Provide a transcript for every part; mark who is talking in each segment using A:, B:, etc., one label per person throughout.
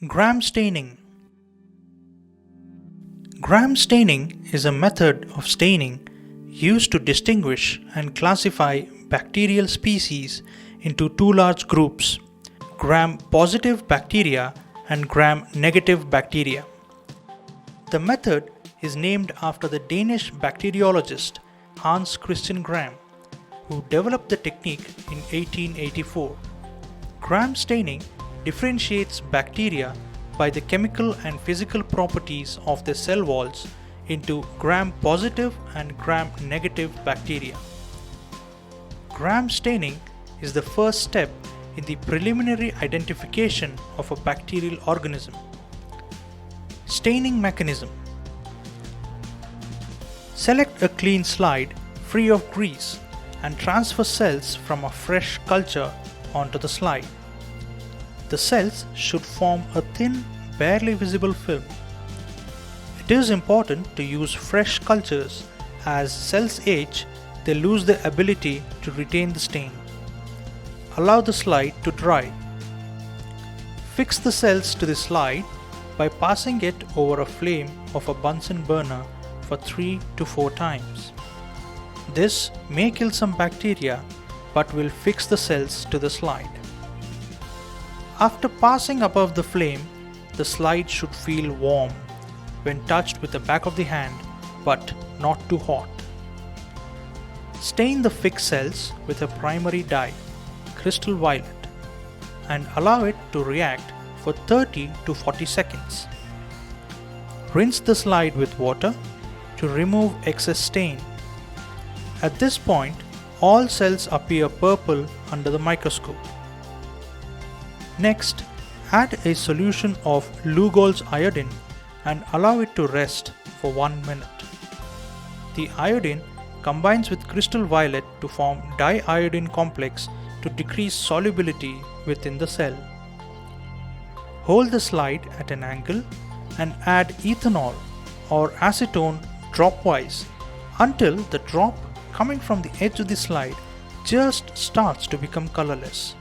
A: Gram staining. Gram staining is a method of staining used to distinguish and classify bacterial species into two large groups, gram-positive bacteria and gram-negative bacteria. The method is named after the Danish bacteriologist Hans Christian Gram, who developed the technique in 1884. Gram staining differentiates bacteria by the chemical and physical properties of their cell walls into gram-positive and gram-negative bacteria. Gram staining is the first step in the preliminary identification of a bacterial organism. Staining mechanism. Select a clean slide free of grease and transfer cells from a fresh culture onto the slide. The cells should form a thin, barely visible film. It is important to use fresh cultures as cells age, they lose their ability to retain the stain. Allow the slide to dry. Fix the cells to the slide by passing it over a flame of a Bunsen burner for 3 to 4 times. This may kill some bacteria but will fix the cells to the slide. After passing above the flame, the slide should feel warm when touched with the back of the hand but not too hot. Stain the fixed cells with a primary dye, crystal violet, and allow it to react for 30 to 40 seconds. Rinse the slide with water to remove excess stain. At this point, all cells appear purple under the microscope. Next, add a solution of Lugol's iodine and allow it to rest for 1 minute. The iodine combines with crystal violet to form diiodine complex to decrease solubility within the cell. Hold the slide at an angle and add ethanol or acetone dropwise until the drop coming from the edge of the slide just starts to become colorless.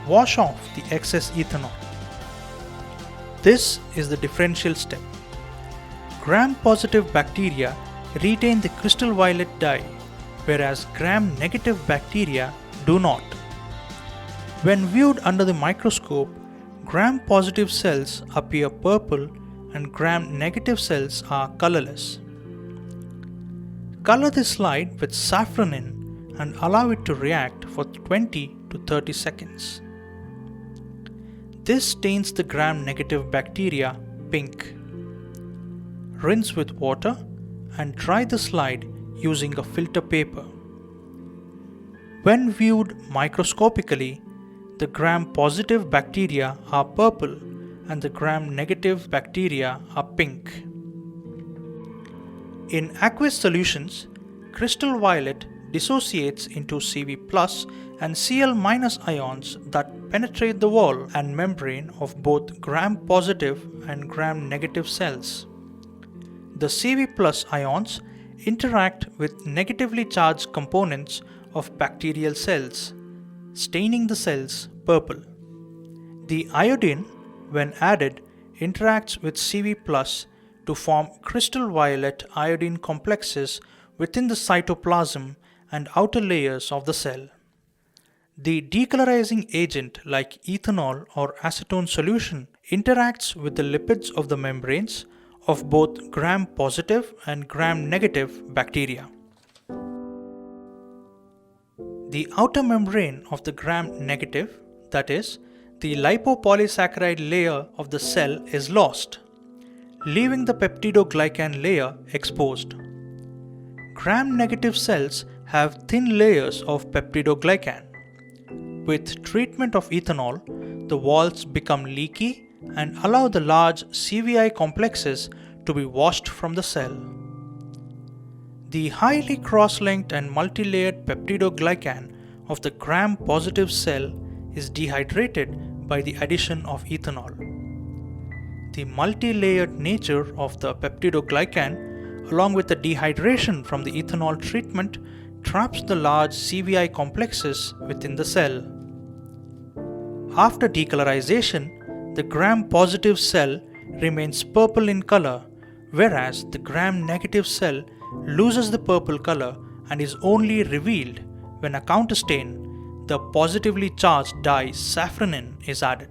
A: Wash off the excess ethanol. This is the differential step. Gram-positive bacteria retain the crystal violet dye, whereas gram-negative bacteria do not. When viewed under the microscope, gram-positive cells appear purple and gram-negative cells are colorless. Color the slide with safranin and allow it to react for 20 to 30 seconds. This stains the gram-negative bacteria pink. Rinse with water and dry the slide using a filter paper. When viewed microscopically, the gram-positive bacteria are purple and the gram-negative bacteria are pink. In aqueous solutions, crystal violet dissociates into Cv+ and Cl- ions that penetrate the wall and membrane of both gram-positive and gram-negative cells. The Cv+ ions interact with negatively charged components of bacterial cells, staining the cells purple. The iodine, when added, interacts with Cv+ to form crystal violet iodine complexes within the cytoplasm and outer layers of the cell. The decolorizing agent like ethanol or acetone solution interacts with the lipids of the membranes of both gram-positive and gram-negative bacteria. The outer membrane of the gram-negative, that is, the lipopolysaccharide layer of the cell is lost, leaving the peptidoglycan layer exposed. Gram-negative cells have thin layers of peptidoglycan. With treatment of ethanol, the walls become leaky and allow the large CVI complexes to be washed from the cell. The highly cross-linked and multi-layered peptidoglycan of the gram-positive cell is dehydrated by the addition of ethanol. the multi-layered nature of the peptidoglycan, along with the dehydration from the ethanol treatment, traps the large CVI complexes within the cell. After decolorization, the gram-positive cell remains purple in color, whereas the gram-negative cell loses the purple color and is only revealed when a counterstain, the positively charged dye safranin, is added.